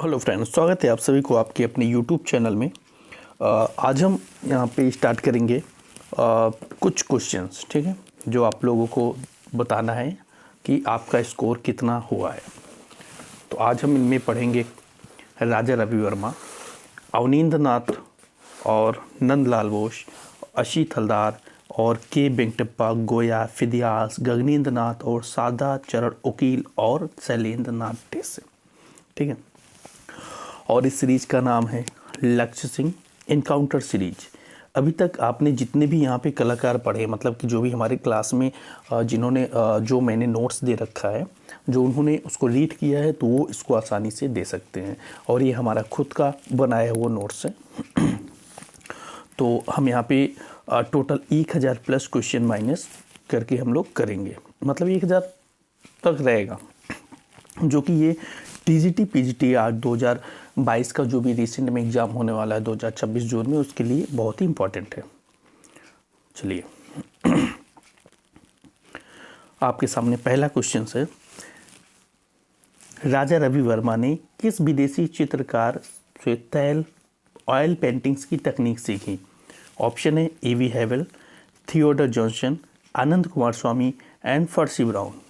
Hello friends, स्वागत है आप सभी को आपके अपने यूट्यूब चैनल में। आज हम यहाँ पे स्टार्ट करेंगे कुछ क्वेश्चंस, ठीक है, जो आप लोगों को बताना है कि आपका स्कोर कितना हुआ है। तो आज हम इनमें पढ़ेंगे राजा रवि वर्मा, अवनींद्र नाथ और नंदलाल बोस, अशीत हलदार और के वेंकटप्पा गोया, फिदियास, गगनेंद्र नाथ और सादा चरण उकील और शैलेंद्र नाथ टेसे, ठीक है। और इस सीरीज का नाम है लक्ष्य सिंह इनकाउंटर सीरीज। अभी तक आपने जितने भी यहाँ पे कलाकार पढ़े, मतलब कि जो भी हमारे क्लास में जिन्होंने जो मैंने नोट्स दे रखा है, जो उन्होंने उसको रीड किया है, तो वो इसको आसानी से दे सकते हैं। और ये हमारा खुद का बनाया हुआ नोट्स है। तो हम यहाँ पे टोटल 1000 प्लस क्वेश्चन माइनस करके हम लोग करेंगे, मतलब 1000 तक रहेगा, जो कि ये टीजीटी पीजीटी आर 2022 का जो भी रिसेंट में एग्ज़ाम होने वाला है 2026 जून में, उसके लिए बहुत ही इम्पोर्टेंट है। चलिए आपके सामने पहला क्वेश्चन है, राजा रवि वर्मा ने किस विदेशी चित्रकार से तैल ऑयल पेंटिंग्स की तकनीक सीखी? ऑप्शन है E B Havell, Theodore Johnson, Ananda Kumar Swami and Percy Brown.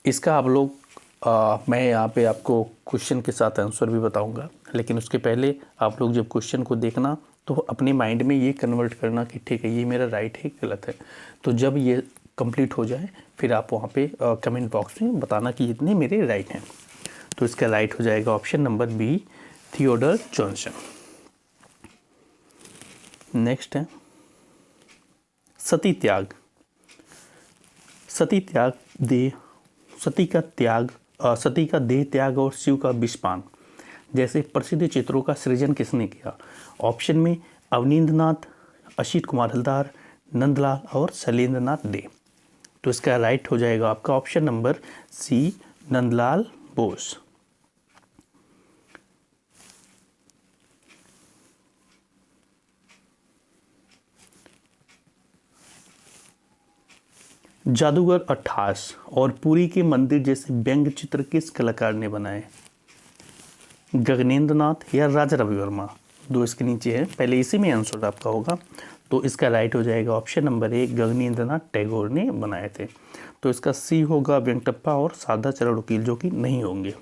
इसका आप लोग मैं यहाँ पे आपको क्वेश्चन के साथ आंसर भी बताऊंगा, लेकिन उसके पहले आप लोग जब क्वेश्चन को देखना तो अपने माइंड में ये कन्वर्ट करना कि ठीक है, ये मेरा राइट है गलत है। तो जब ये कंप्लीट हो जाए फिर आप वहाँ पे कमेंट बॉक्स में बताना कि इतने मेरे राइट हैं। तो इसका राइट हो जाएगा option number B, Theodore Johnson. Next है सती त्याग। सती का देह त्याग और शिव का विषपान जैसे प्रसिद्ध चित्रों का सृजन किसने किया? ऑप्शन में अवनींद्र नाथ, अशीत कुमार हलदार, नंदलाल और शैलेंद्र नाथ डे। तो इसका राइट हो जाएगा आपका option number C, Nandalal Bose. जादूगर 28 और पुरी के मंदिर जैसे व्यंग्य चित्र किस कलाकार ने बनाए? गगनेंद्र नाथ या राजा रवि वर्मा? दो इसके नीचे है, पहले इसी में आंसर आपका होगा। तो इसका राइट हो जाएगा ऑप्शन नंबर ए, गगनेंद्र नाथ टैगोर ने बनाए थे। तो इसका सी होगा वेंकटप्पा और सादा चरण वकील, जो कि नहीं होंगे।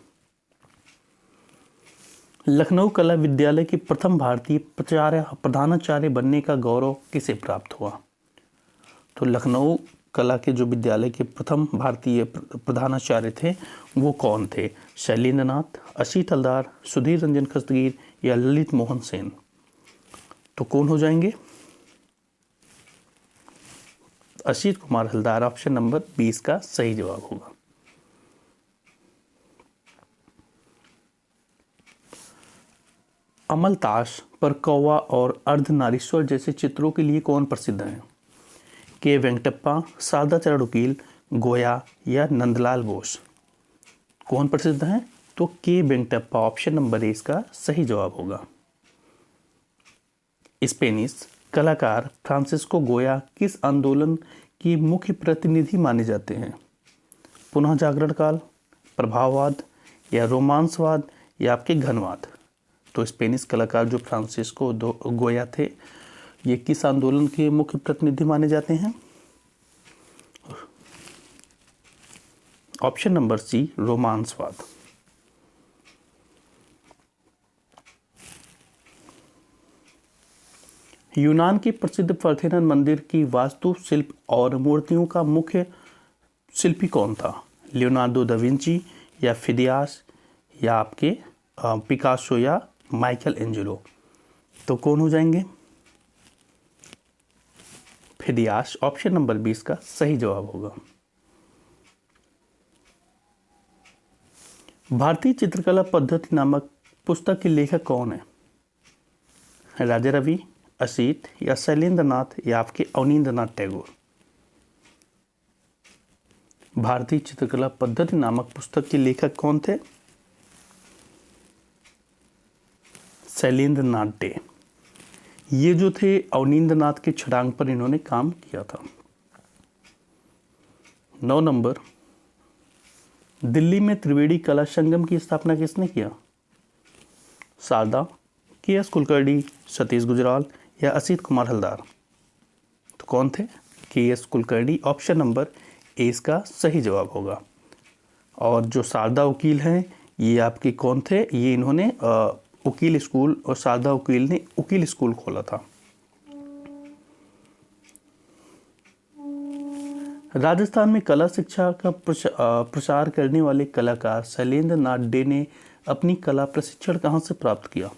लखनऊ कला विद्यालय के प्रथम भारतीय प्रधानाचार्य बनने का गौरव किसे प्राप्त हुआ? तो लखनऊ कला के जो विद्यालय के प्रथम भारतीय प्रधानाचार्य थे वो कौन थे? शैलेंद्र नाथ, अशीत हलदार, सुधीर रंजन खस्तगीर या ललित मोहन सेन? तो कौन हो जाएंगे? अशीत कुमार हलदार, ऑप्शन नंबर 20 का सही जवाब होगा। अमलताश पर कौवा और अर्धनारीश्वर जैसे चित्रों के लिए कौन प्रसिद्ध है? के वेंकटप्पा, सादा चरण वकील, गोया या नंदलाल बोस? कौन प्रसिद्ध हैं? तो के वेंकटप्पा, ऑप्शन नंबर ए इसका सही जवाब होगा। स्पेनिश कलाकार फ्रांसिस्को गोया किस आंदोलन की मुख्य प्रतिनिधि माने जाते हैं? पुनः जागरण काल, प्रभाववाद या रोमांसवाद या आपके घनवाद? तो स्पेनिश कलाकार जो फ्रांसिस्को गोया थे, ये किस आंदोलन के मुख्य प्रतिनिधि माने जाते हैं? ऑप्शन नंबर सी, रोमांसवाद। यूनान के प्रसिद्ध पार्थेनन मंदिर की वास्तुशिल्प और मूर्तियों का मुख्य शिल्पी कौन था? लियोनार्डो दा विंची या फिदियास या आपके पिकासो या माइकल एंजेलो? तो कौन हो जाएंगे? फिदियास, ऑप्शन नंबर 20 का सही जवाब होगा। भारतीय चित्रकला पद्धति नामक पुस्तक के लेखक कौन है? राजा रवि, अशीत या शैलेंद्र नाथ या आपके अवनींद्र नाथ टैगोर? भारतीय चित्रकला पद्धति नामक पुस्तक के लेखक कौन थे? शैलेंद्र नाथ डे। ये जो थे अवनींद्र नाथ के छड़ांग पर इन्होंने काम किया था। 9 नंबर, दिल्ली में त्रिवेणी कला संगम की स्थापना किसने किया? शारदा, के एस कुलकर्णी, सतीश गुजराल या असित कुमार हलदार? तो कौन थे? के S Kulkarni. Option number A इसका सही जवाब होगा। और जो शारदा वकील हैं ये आपके कौन थे? ये इन्होंने वकील स्कूल, और शारदा वकील ने वकील स्कूल खोला था। राजस्थान में कला शिक्षा का प्रसार करने वाले कलाकार शैलेंद्र नाथ डे ने अपनी कला प्रशिक्षण कहाँ से प्राप्त किया?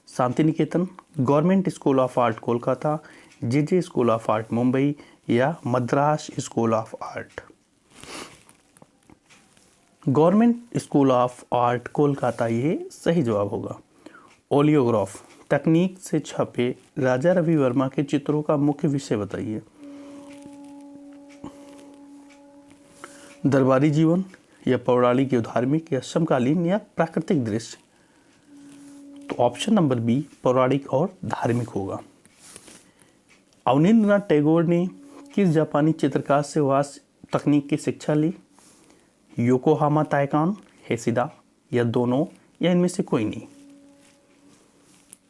Shantiniketan, government school of art Kolkata, J school of art Mumbai या Madras school of art? Government school of art Kolkata ये सही जवाब होगा। ओलियोग्राफ तकनीक से छपे राजा रवि वर्मा के चित्रों का मुख्य विषय बताइए। दरबारी जीवन या पौराणिक या धार्मिक या समकालीन या प्राकृतिक दृश्य? तो ऑप्शन नंबर बी पौराणिक और धार्मिक होगा। अवनींद्रनाथ टैगोर ने किस जापानी चित्रकार से वास्तु तकनीक की शिक्षा ली? योकोहामा ताइकान, हेसिदा या दोनों या इनमें से कोई नहीं?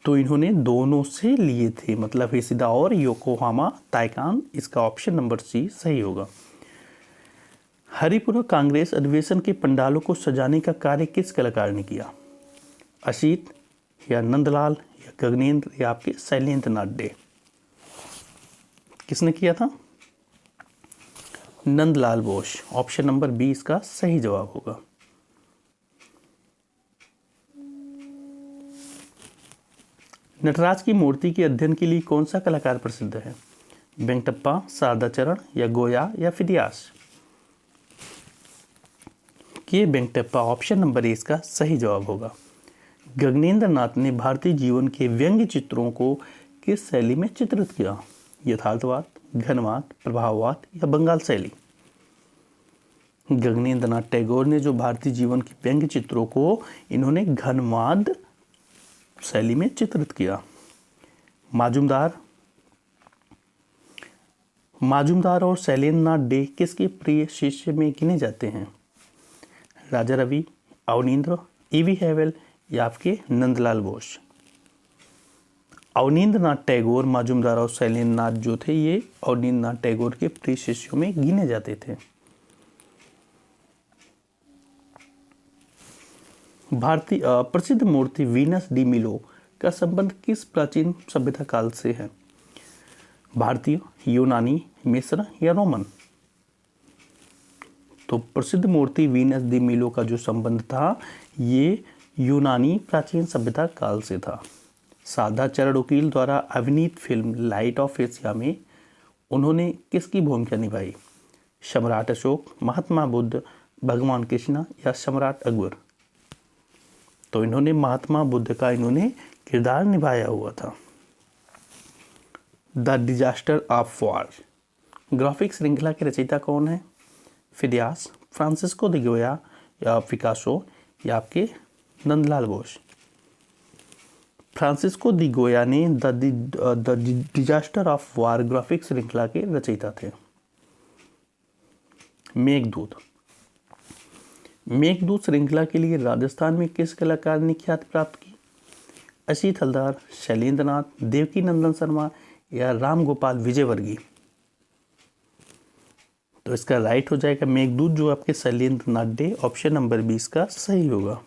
तो इन्होंने दोनों से लिए थे, मतलब हेसिदा और योकोहामा ताइकान। इसका ऑप्शन नंबर सी सही होगा। हरिपुरा कांग्रेस अधिवेशन के पंडालों को सजाने का कार्य किस कलाकार ने किया? असित या नंदलाल या गगनेंद्र या आपके शैलेंद्र नाथ डे? किसने किया था? Nandalal Bose. Option number B इसका सही जवाब होगा। नटराज की मूर्ति के अध्ययन के लिए कौन सा कलाकार प्रसिद्ध है? वेंकटप्पा, शारदाचरण या गोया या फिर व्यास? के वेंकटप्पा। ऑप्शन नंबर ए इसका सही जवाब होगा। गगनेंद्र नाथ ने भारतीय जीवन के व्यंग्य चित्रों को किस शैली में चित्रित किया? यथार्थवाद, घनवाद, प्रभाववाद या बंगाल शैली? गगनेंद्र नाथ टैगोर ने जो भारतीय जीवन के व्यंग्य चित्रों को इन्होंने घनवाद शैली में चित्रित किया। माजुमदार और शैलेंद्र नाथ डे किसके प्रिय शिष्य में गिने जाते हैं? राजा रवि, अवनींद्र, ईवी हैवेल या आपके नंदलाल बोस? अवनींद्र नाथ टैगोर, माजुमदार और शैलेंद्र नाथ जो थे ये अवनींद्र नाथ टैगोर के प्रिय शिष्यों में गिने जाते थे। भारतीय प्रसिद्ध मूर्ति वीनस डी मिलो का संबंध किस प्राचीन सभ्यता काल से है? भारतीय, यूनानी, मिस्र या रोमन? तो प्रसिद्ध मूर्ति वीनस डी मिलो का जो संबंध था ये यूनानी प्राचीन सभ्यता काल से था। शारदाचरण वकील द्वारा अभिनीत फिल्म लाइट ऑफ एशिया में उन्होंने किसकी भूमिका निभाई? सम्राट अशोक, महात्मा बुद्ध, भगवान कृष्ण या सम्राट अकबर? तो इन्होंने महात्मा बुद्ध का इन्होंने किरदार निभाया हुआ था। The disaster of war graphic श्रृंखला के रचयिता कौन है? फिदियास, फ्रांसिस्को दी गोया या पिकासो या आपके नंदलाल बोस? फ्रांसिस्को दी गोया ने the disaster of war graphic श्रृंखला के रचयिता थे। मेघदूत श्रृंखला के लिए राजस्थान में किस कलाकार ने ख्याति प्राप्त की? असित हलदार, शैलेंद्र नाथ, देवकी नंदन शर्मा या राम गोपाल विजयवर्गीय? तो इसका राइट हो जाएगा मेघदूत जो आपके Shailendra Nath day. Option number 20 का सही होगा।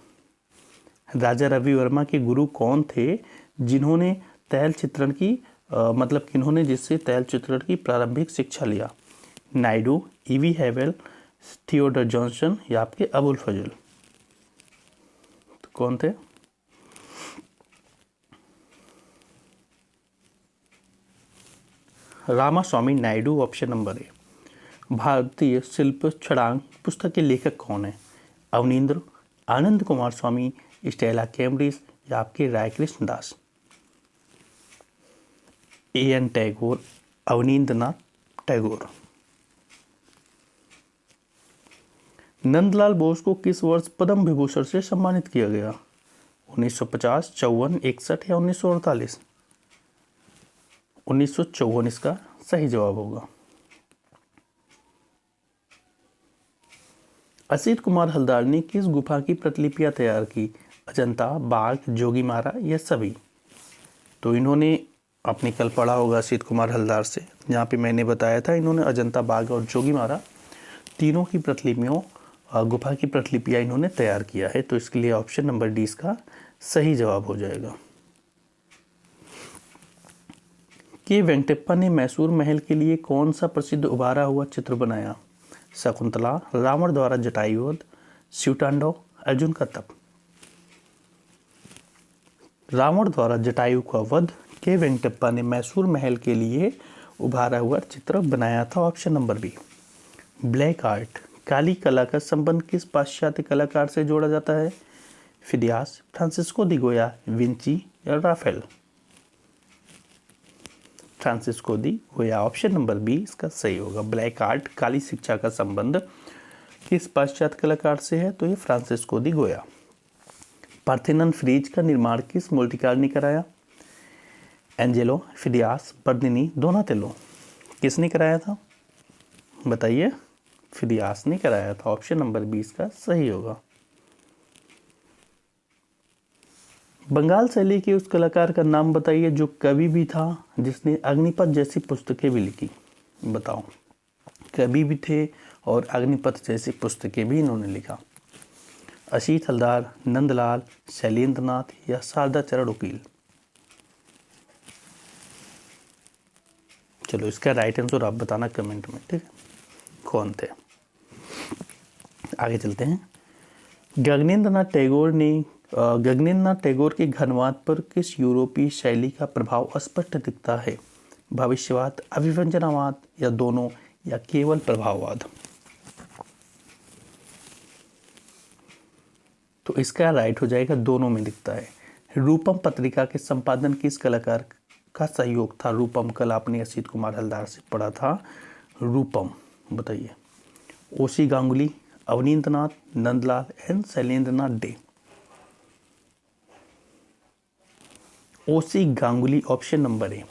राजा रवि वर्मा के गुरु कौन थे जिन्होंने तैल चित्रण की मतलब किन्होंने जिससे तैल चित्रण की प्रारंभिक शिक्षा लिया? Naidu, E V Havell, Theodore Johnson या आपके अबुल फजल? तो कौन थे? Ramaswamy Naidu. Option number A. भारतीय शिल्प छड़ांग पुस्तक के लेखक कौन है? अवनींद्र, आनंद कुमार स्वामी, स्टेला कैम्ब्रिज या आपके रायकृष्ण दास? एन टैगोर, अवनींद्र नाथ टैगोर। नंदलाल बोस को किस वर्ष पद्म विभूषण से सम्मानित किया गया? 1950, 54, 61 या 1948? 1954 इसका सही जवाब होगा। असित कुमार हलदार ने किस गुफा की प्रतिलिपियां तैयार की? अजंता, बाघ, जोगीमारा या सभी? तो इन्होंने, आपने कल पढ़ा होगा असित कुमार हलदार से, जहाँ पे मैंने बताया था इन्होंने अजंता, बाघ और जोगीमारा तीनों की प्रतिलिपियों, गुफा की प्रतिलिपियां इन्होंने तैयार किया है। तो इसके लिए ऑप्शन नंबर डी इसका सही जवाब हो जाएगा। के वेंकटप्पा ने मैसूर महल के लिए कौन सा प्रसिद्ध उभारा हुआ चित्र बनाया? शकुंतला, रावण द्वारा जटायुवध, शिवतांडव, अर्जुन का तप। रावण द्वारा जटायु का वध के वेंकटप्पा ने मैसूर महल के लिए उभारा हुआ चित्र बनाया था। Option number B. Black art, काली कला का संबंध किस पाश्चात्य कलाकार से जोड़ा जाता है? फिदियास, फ्रांसिस्को दी गोया, विंची या राफेल? फ्रांसिस्को दी गोया, ऑप्शन नंबर बी इसका सही होगा। ब्लैक आर्ट, काली शिक्षा का संबंध किस पाश्चात्य कलाकार से है? तो ये फ्रांसिस्को दी गोया। पार्थेनन फ्रीज का निर्माण किस मूर्तिकार ने कराया? Angelo, Phidias, Bernini, Donatello. किसने कराया था बताइए? फिदियास ने कराया था। ऑप्शन नंबर बी इसका सही होगा। बंगाल शैली के उस कलाकार का नाम बताइए जो कवि भी था, जिसने अग्निपथ जैसी पुस्तकें भी लिखी। बताओ, कवि भी थे और अग्निपथ जैसी पुस्तकें भी इन्होंने लिखा। असित हलदार, नंदलाल, शैलेंद्र नाथ या शारदा चरण वकील? चलो इसका राइट आंसर आप बताना कमेंट में, ठीक है, कौन थे। आगे चलते हैं। गगनेंद्र नाथ टैगोर के घनवाद पर किस यूरोपीय शैली का प्रभाव स्पष्ट दिखता है? भविष्यवाद, अभिव्यंजनावाद या दोनों या केवल प्रभाववाद? तो इसका राइट हो जाएगा दोनों में दिखता है। रूपम पत्रिका के संपादन किस कलाकार का सहयोग था? रूपम, कल आपने असित कुमार हलदार से पढ़ा था रूपम, बताइए। O C Ganguly, Abanindra Nath, Nandalal and Shailendra Nath De? O C Ganguly, option number A.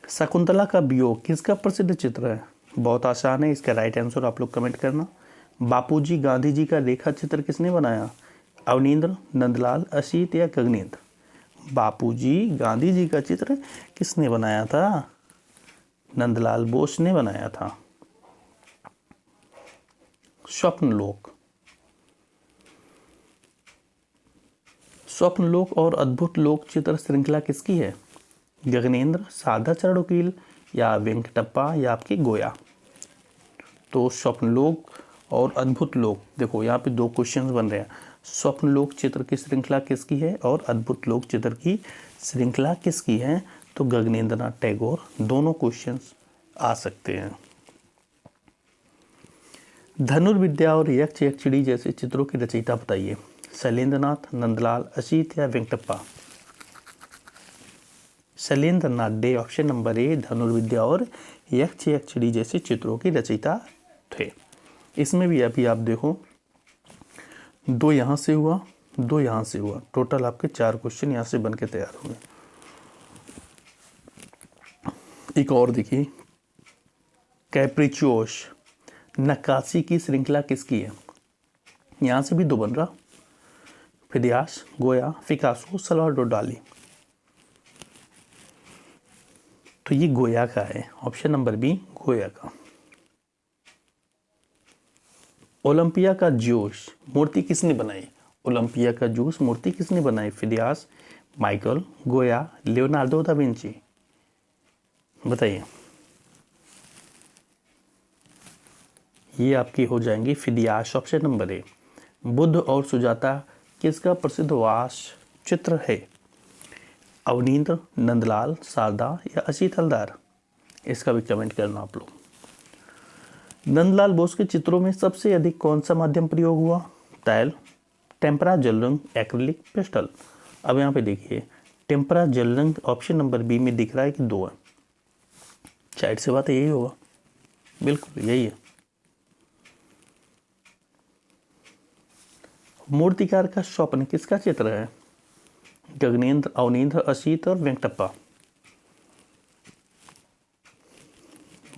Shakuntala का वियोग किसका प्रसिद्ध चित्र है? बहुत आसान है, इसका राइट आंसर आप लोग कमेंट करना। बापूजी गांधी जी का रेखा चित्र किसने बनाया? अवनींद्र, नंदलाल, असित या गगनेंद्र? बापूजी गांधी जी का चित्र किसने बनाया था? नंदलाल बोस ने बनाया था। स्वप्नलोक, स्वप्नलोक और अद्भुत लोक चित्र श्रृंखला किसकी है? गगनेंद्र, शारदा चरण वकील या वेंकटप्पा या आपके गोया? तो स्वप्नलोक और अद्भुत लोक, देखो यहाँ पे दो क्वेश्चंस बन रहे हैं। स्वप्नलोक चित्र की श्रृंखला किसकी है और अद्भुत लोक चित्र की श्रृंखला किसकी है? तो गगनेंद्र नाथ टैगोर। दोनों क्वेश्चंस आ सकते हैं। धनुर्विद्या और यक्ष यक्षिणी जैसे चित्रों की रचयिता बताइए। शैलेंद्र नाथ, नंदलाल, असित या Venkatappa? Shailendra Nath day, option number ए। धनुर्विद्या और यक्ष यक्षिणी जैसे चित्रों की रचयिता थे। इसमें भी अभी आप देखो, दो यहाँ से हुआ, दो यहाँ से हुआ, टोटल आपके 4 क्वेश्चन यहाँ से बन के तैयार हुए। एक और देखिए, कैप्रिचोस नक्काशी की श्रृंखला किसकी है? यहाँ से भी 2 बन रहा। फिदियास, गोया, पिकासो, सल्वाडोर डाली? तो ये गोया का है, ऑप्शन नंबर बी गोया का। ओलंपिया का जूस मूर्ति किसने बनाई? ओलंपिया का जूस मूर्ति किसने बनाई? फिदियास, माइकल, गोया, लियोनार्डो दा विंची? बताइए। ये आपकी हो जाएंगी फिदियास, ऑप्शन नंबर ए। बुद्ध और सुजाता किसका प्रसिद्ध वास चित्र है? अवनींद्र, नंदलाल, शारदा या असित हलदार? इसका भी कमेंट करना आप लोग। नंदलाल बोस के चित्रों में सबसे अधिक कौन सा माध्यम प्रयोग हुआ? टाइल, टेम्परा, जल रंग, एक्रिलिक, पेस्टल? अब यहाँ पे देखिए, टेम्परा जल रंग ऑप्शन नंबर बी में दिख रहा है कि 2 है। साइड से बात यही होगा, बिल्कुल यही है। मूर्तिकार का स्वप्न किसका चित्र है? गगनेंद्र, अवनींद्र, असित और वेंकटप्पा?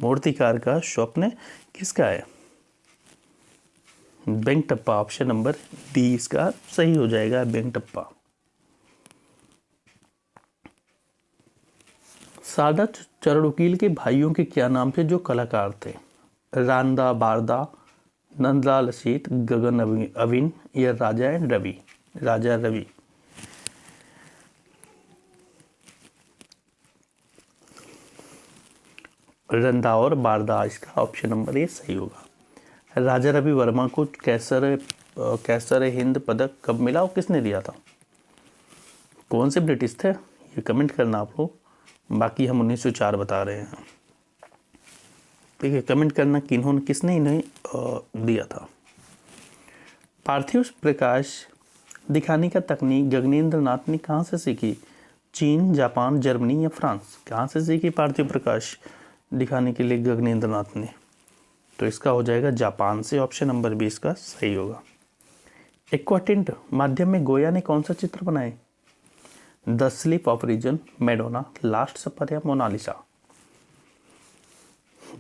मूर्तिकार का स्वप्न किसका है? वेंकटप्पा, ऑप्शन नंबर डी इसका सही हो जाएगा, वेंकटप्पा। सादा चरण वकील के भाइयों के क्या नाम थे जो कलाकार थे? रांदा बारदा, नंदलाल असीत, गगन अविन या राजा एंड रवि? राजा रवि। रंदा और बारदा, इसका ऑप्शन नंबर ए सही होगा। राजा रवि वर्मा को कैसर हिंद पदक कब मिला और किसने दिया था? कौन से ब्रिटिश थे? ये कमेंट करना आप लोग। बाकी हम 1904 बता रहे हैं। ठीक है, कमेंट करना किन्होंने, किसने इन्हें दिया था। पार्थिव प्रकाश दिखाने का तकनीक गगनेंद्र नाथ ने कहाँ से सीखी? चीन, जापान, जर्मनी या फ्रांस? कहाँ से सीखी पार्थिव प्रकाश दिखाने के लिए गगनेंद्र नाथ ने? तो इसका हो जाएगा जापान से, ऑप्शन नंबर 20 का सही होगा। एक्वाटिंट माध्यम में गोया ने कौन सा चित्र बनाए? The sleep of reason, Madonna, last supper या Mona Lisa?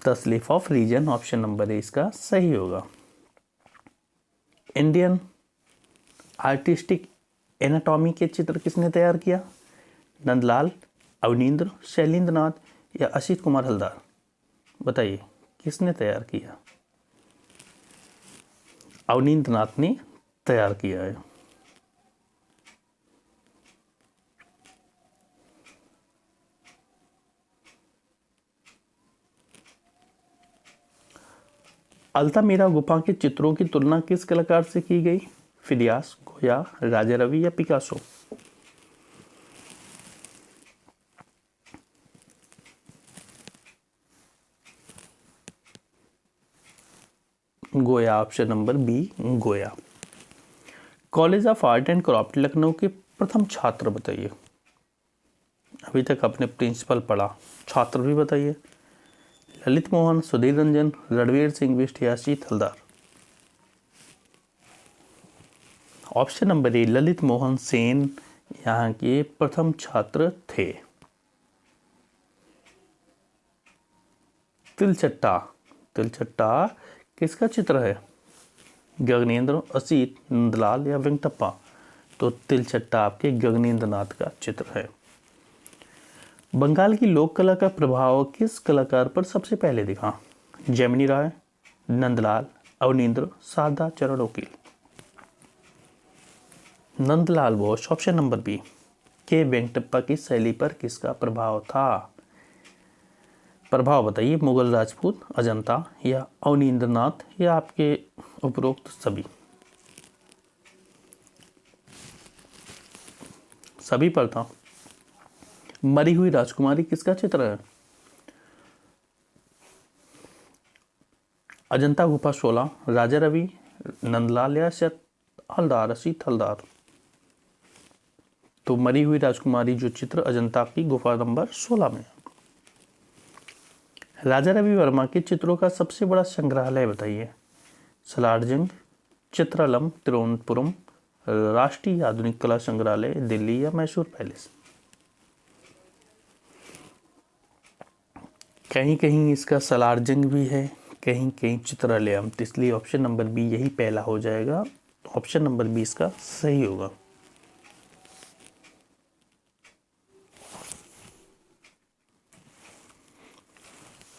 The sleep of reason, option number A इसका सही होगा। इंडियन आर्टिस्टिक एनाटॉमी के चित्र किसने तैयार किया? नंदलाल, अवनींद्र, शैलेंद्र नाथ या असित कुमार हलदार? बताइए किसने तैयार किया? अवनींद्र नाथ ने तैयार किया है। अल्तामिरा गुफा के चित्रों की तुलना किस कलाकार से की गई? फिलियास, गोया, राजा रवि या पिकासो? गोया, ऑप्शन नंबर बी गोया। College of art and craft Lucknow के प्रथम छात्र बताइए। अभी तक आपने प्रिंसिपल पढ़ा, छात्र भी बताइए। ललित मोहन, सुधीर रंजन, रणवीर सिंह बिष्ट या असित हलदार? ऑप्शन नंबर ए ललित मोहन सेन यहाँ के प्रथम छात्र थे। तिलचट्टा, तिलचट्टा किसका चित्र है? गगनेंद्र, असित, नंदलाल या वेंकटप्पा? तो तिलचट्टा आपके गगनेंद्र नाथ का चित्र है। बंगाल की लोक कला का प्रभाव किस कलाकार पर सबसे पहले दिखा? जैमिनी राय, Nandlal, Avanindra, Sada Charan Ukil? Nandalal Bose, option number B. K Venkatappa की शैली पर किसका प्रभाव था? प्रभाव बताइए, मुगल राजपूत, अजंता या अवनींद्र नाथ या आपके उपरोक्त सभी? सभी पर था। मरी हुई राजकुमारी किसका चित्र है? अजंता गुफा 16, राजा रवि, नंदलाल या हलदार, असित हलदार? तो मरी हुई राजकुमारी जो चित्र अजंता की गुफा नंबर 16 में। राजा रवि वर्मा के चित्रों का सबसे बड़ा संग्रहालय बताइए। सलारजंग, चित्रालम, तिरुवनंतपुरम, राष्ट्रीय आधुनिक कला संग्रहालय, दिल्ली या मैसूर पैलेस? कहीं कहीं इसका सलारजंग भी है, कहीं कहीं चित्रालयम, तो इसलिए ऑप्शन नंबर बी यही पहला हो जाएगा। ऑप्शन नंबर बी इसका सही होगा।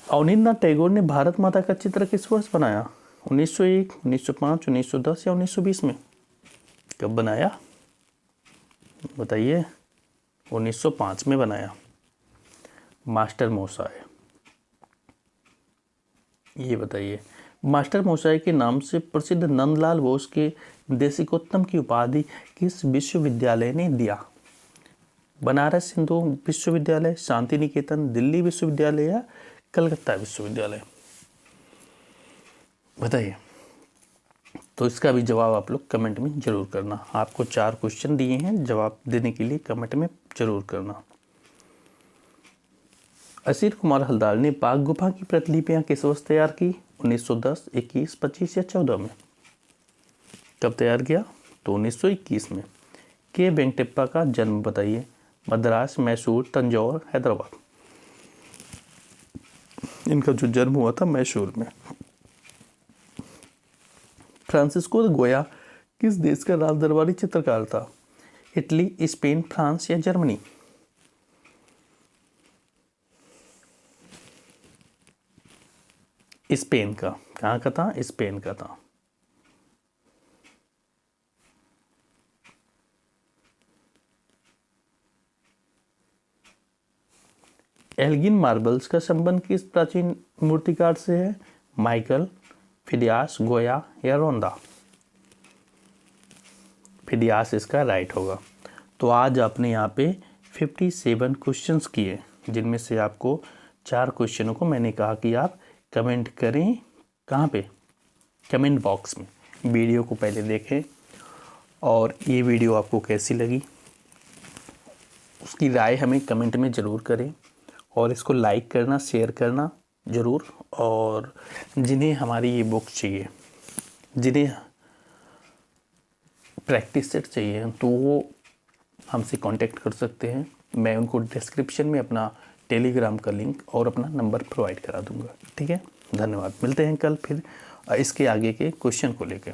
अवनींद्रनाथ टैगोर ने भारत माता का चित्र किस वर्ष बनाया? 1901, 1905, 1910 या 1920 में? कब बनाया बताइए? 1905 में बनाया। मास्टर मोसाय, ये बताइए, मास्टर मोसाई के नाम से प्रसिद्ध नंदलाल बोस के देशिकोत्तम की उपाधि किस विश्वविद्यालय ने दिया? बनारस हिंदू विश्वविद्यालय, शांति निकेतन, दिल्ली विश्वविद्यालय या कलकत्ता विश्वविद्यालय? बताइए। तो इसका भी जवाब आप लोग कमेंट में जरूर करना। आपको 4 क्वेश्चन दिए हैं, जवाब देने के लिए कमेंट में जरूर करना। असित कुमार हलदार ने बाघ गुफा की प्रतिलिपियां किस वर्ष तैयार की? 1910, 21, 25 या 14 में? कब तैयार किया? तो 1921 में। के वेंकटप्पा का जन्म बताइए। मद्रास, मैसूर, तंजौर, हैदराबाद? इनका जो जन्म हुआ था मैसूर में। फ्रांसिस्को द गोया किस देश का राज दरबारी चित्रकार था? इटली, स्पेन, फ्रांस या जर्मनी? स्पेन का। कहाँ का था? स्पेन का था। एल्गिन मार्बल्स का संबंध किस प्राचीन मूर्तिकार से है? माइकल, फिडियास, गोया या रोंदा? फिडियास इसका राइट होगा। तो आज आपने यहाँ पे 57 क्वेश्चंस किए, जिनमें से आपको 4 क्वेश्चनों को मैंने कहा कि आप कमेंट करें। कहाँ पे? कमेंट बॉक्स में। वीडियो को पहले देखें और ये वीडियो आपको कैसी लगी उसकी राय हमें कमेंट में ज़रूर करें, और इसको लाइक करना, शेयर करना ज़रूर। और जिन्हें हमारी ये बुक चाहिए, जिन्हें प्रैक्टिस सेट चाहिए, तो वो हमसे कांटेक्ट कर सकते हैं। मैं उनको डिस्क्रिप्शन में अपना टेलीग्राम का लिंक और अपना नंबर प्रोवाइड करा दूंगा। ठीक है, धन्यवाद। मिलते हैं कल फिर इसके आगे के क्वेश्चन को लेकर।